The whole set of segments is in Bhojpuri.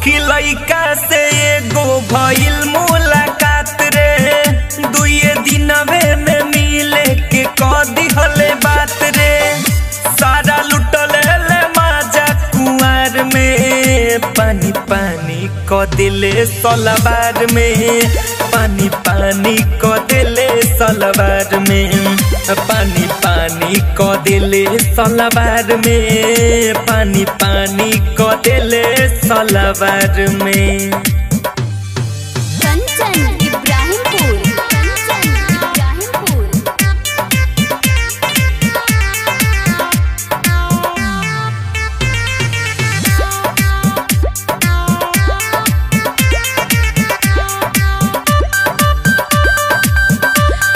सखी लइका से एगो भइल मुलाकात रे, दुए दिनवे में मिले के कह दिहले बात रे। सारा लुटले ले माजा कुंवर में, पानी पानी क दिले सलवार में, पानी पानी क दिले सलवार में, पानी पानी क दिले सलवार में, पानी पानी क दिले सलवार में। कंचन इब्राहिमपुर, कंचन इब्राहिमपुर।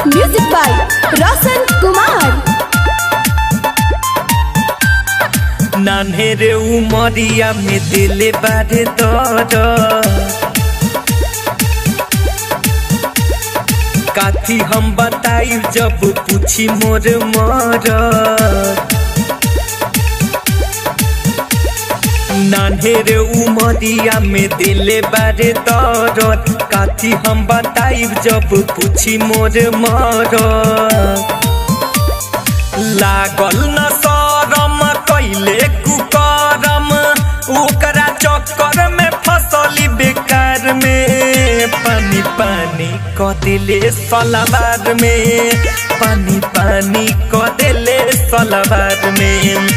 Music by Roshan Kumar. नान्हे रे उमरिया में दिले बारे दर्द, काथी हम बताई जब पूछी मोर मरद। नान्हे रे उमरिया में दिले बारे दर्द, काथी हम बताई जब पूछी मोर मरद। लागल न शरम कैले कुकरम, ओकरा चक्कर में फसली बेकार में, पानी पानी क दिले सलवार में, पानी पानी क दिले सलवार में,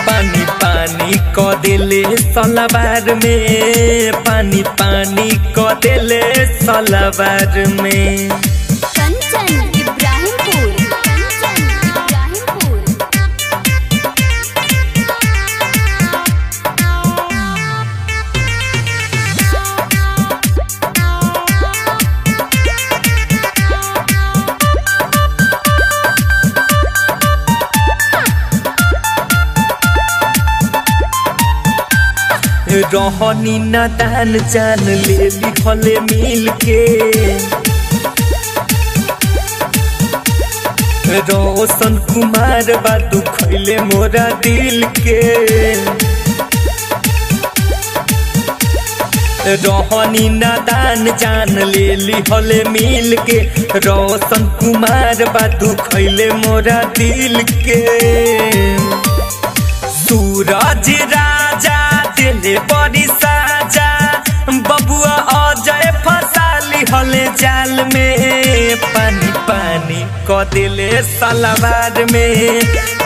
पानी पानी क दिले सलवार में, पानी पानी क दिले सलवार में। कंचन इब्राहिमपुर, कंचन इब्राहिमपुर। रहनी नादान जान ले लिखले मिल के, रोशन कुमार बा दुखैले मोरा दिल के। रहनी नादान जान ले लिखले मिल के, रोशन कुमार बा दुखैले मोरा दिल के। सूरज राजा दिले बड़ी साजा, बबुआ अजय फसाली हले जाल में, पानी पानी क दिले सलवार में,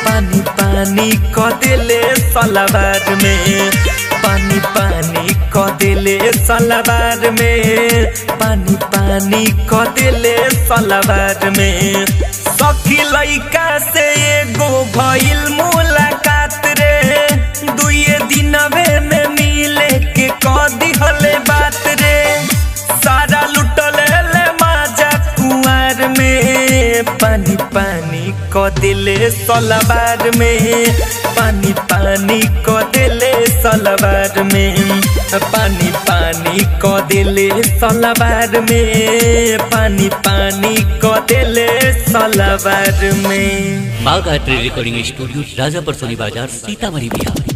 पानी पानी क दिले सलवार में, पानी पानी क दिले सलवार में, पानी पानी क दिले सलवार में। सखी लइका से एगो भइल मुलाकात रे, दुए दिनवे में मिले के कह दिहले बात रे। सारा लुटले ले माजा कुंवर में, पानी पानी क दिले सलवार में, पानी पानी क दिले सलवार में, पानी पानी क दिले सलवार में, पानी पानी क दिले सलवार में। बागायत्री रिकॉर्डिंग स्टूडियो, राजापुर सोनी बाजार, सीतामढ़ी बिहार।